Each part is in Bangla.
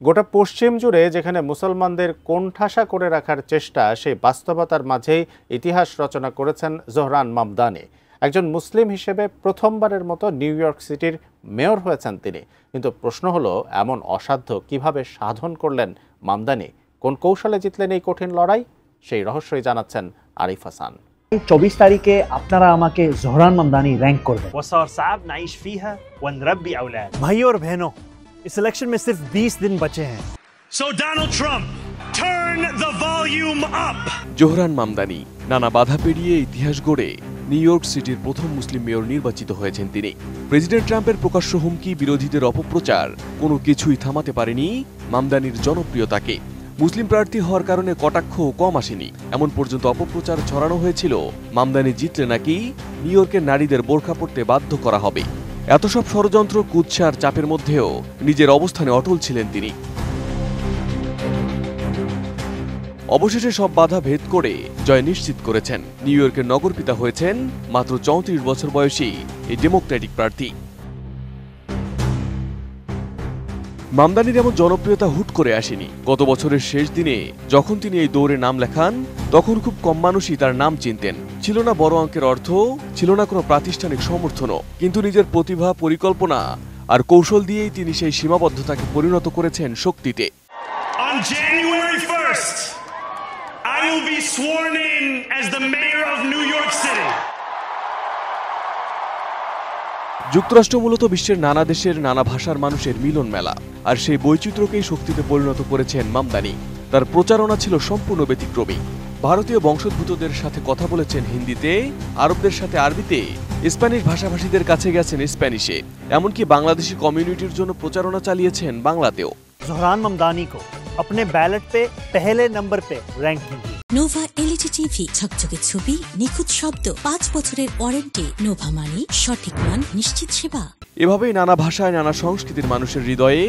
গোটা পশ্চিম জুড়ে যেখানে মুসলমানদের কোণঠাসা করে রাখার চেষ্টা, সেই বাস্তবতার মাঝেই ইতিহাস রচনা করেছেন জোহরান মামদানি। একজন মুসলিম হিসেবে প্রথমবারের মতো নিউ ইয়র্ক সিটির মেয়র হয়েছেন তিনি। কিন্তু প্রশ্ন হলো, এমন অসাধ্য কিভাবে সাধন করলেন মামদানি? কোন কৌশলে জিতলেন এই কঠিন লড়াই? সেই রহস্যই জানাচ্ছেন আরিফ হাসান। 24 তারিখে আপনারা আমাকে জোহরান মামদানি রैंक করবেন। वसार साहब नाइश फीहा वनरब्बी औलाद। भाइयों और बहनों, इस इलेक्शन में सिर्फ 20 दिन बचे हैं। So Donald Trump, turn the volume up. Zohran Mamdani নানা বাধা পেরিয়ে ইতিহাস গড়ে নিউ ইয়র্ক সিটির প্রথম মুসলিম মেয়র নির্বাচিত হয়েছেন তিনি। প্রেসিডেন্ট ট্রাম্পের প্রকাশ্য হুমকি, বিরোধীদের অপপ্রচার কোনো কিছুই থামাতে পারেনি মামদানির জনপ্রিয়তাকে। মুসলিম প্রার্থী হওয়ার কারণে কটাক্ষ কম আসেনি, এমন পর্যন্ত অপপ্রচার ছড়ানো হয়েছিল মামদানি জিতলে নাকি নিউ ইয়র্কের নারীদের বোরখা পরতে বাধ্য করা হবে। এত সব ষড়যন্ত্র, কুৎসার চাপের মধ্যেও নিজের অবস্থানে অটল ছিলেন তিনি। অবশেষে সব বাধা ভেদ করে জয় নিশ্চিত করেছেন। নিউ ইয়র্কের নগরপিতা হয়েছেন মাত্র 34 বছর বয়সী এই ডেমোক্রেটিক প্রার্থী। মামদানির এমন জনপ্রিয়তা হুট করে আসেনি। গত বছরের শেষ দিনে যখন তিনি এই দৌড়ে নাম লেখান, তখন খুব কম মানুষই তার নাম চিনতেন। ছিল না বড় অঙ্কের অর্থ, ছিল না কোনো প্রাতিষ্ঠানিক সমর্থনও, কিন্তু নিজের প্রতিভা, পরিকল্পনা আর কৌশল দিয়েই তিনি সেই সীমাবদ্ধতাকে পরিণত করেছেন শক্তিতে। On January 1st, I will be sworn in as the mayor of New York City. যুক্তরাষ্ট্র মূলত বিশ্বের নানা দেশের, নানা ভাষার মানুষের মিলন মেলা, আর সেই বৈচিত্র্যকেই শক্তিতে পরিণত করেছেন মামদানি। তার প্রচারণা ছিল সম্পূর্ণ ব্যতিক্রমী। ভারতীয় বংশোদ্ভূতদের সাথে কথা বলেছেন হিন্দিতে, আরবদের সাথে আরবিতে, স্প্যানিশ ভাষাভাষীদের কাছে গেছেন স্প্যানিশে, এমনকি বাংলাদেশি কমিউনিটির জন্য প্রচারণা চালিয়েছেন বাংলাতেও। জোহরান মামদানি को अपने बैलेट पे पहले नंबर पे रैंक कीजिए। নোভা এলইডি টিভি, ঝকঝকে ছবি, নিখুঁত শব্দ, 5 বছরের ওয়ারেন্টি। নোভা মানে সঠিক মান, নিশ্চিত সেবা। এভাবেই নানা ভাষায়, নানা সংস্কৃতির মানুষের হৃদয়ে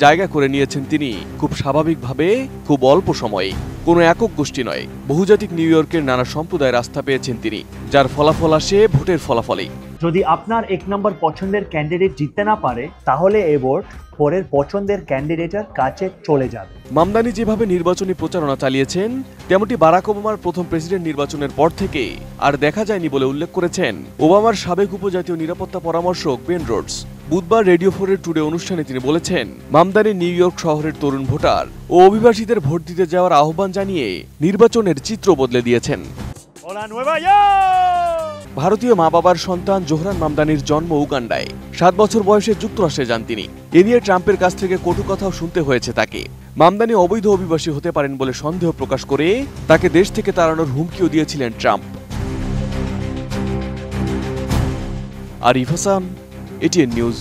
জায়গা করে নিয়েছেন তিনি খুব স্বাভাবিকভাবে, খুব অল্প সময়ে। কোনো একক গোষ্ঠী নয়, বহুজাতিক নিউ ইয়র্কের নানা সম্প্রদায়ের আস্থা পেয়েছেন তিনি, যার ফলাফল আসে ভোটের ফলাফলে। যদি আপনার 1 নম্বর পছন্দের ক্যান্ডিডেট জিততে না পারে, তাহলে এই ভোট পরের পছন্দের ক্যান্ডিডেটের কাছে চলে যাবে। মামদানি যেভাবে নির্বাচনী প্রচারণা চালিয়েছেন, তেমনটি বারাক ওবামার প্রথম প্রেসিডেন্ট নির্বাচনের পর থেকে আর দেখা যায়নি বলে উল্লেখ করেছেন ওবামার সাবেক উপজাতীয় নিরাপত্তা পরামর্শক বেন রোডস। বুধবার রেডিও 4-এর টুডে অনুষ্ঠানে তিনি বলেছেন, মামদানি নিউ ইয়র্ক শহরের তরুণ ভোটার ও অভিবাসীদের ভোট দিতে যাওয়ার আহ্বান জানিয়ে নির্বাচনের চিত্র বদলে দিয়েছেন। ভারতীয় মা বাবার সন্তান জোহরান মামদানির জন্ম উগান্ডায়। 7 বছর বয়সে যুক্তরাষ্ট্রে যান তিনি। এ নিয়ে ট্রাম্পের কাছ থেকে কটু কথাও শুনতে হয়েছে তাকে। মামদানি অবৈধ অভিবাসী হতে পারেন বলে সন্দেহ প্রকাশ করে তাকে দেশ থেকে তাড়ানোর হুমকিও দিয়েছিলেন Trump. Arif Hasan, ATN news.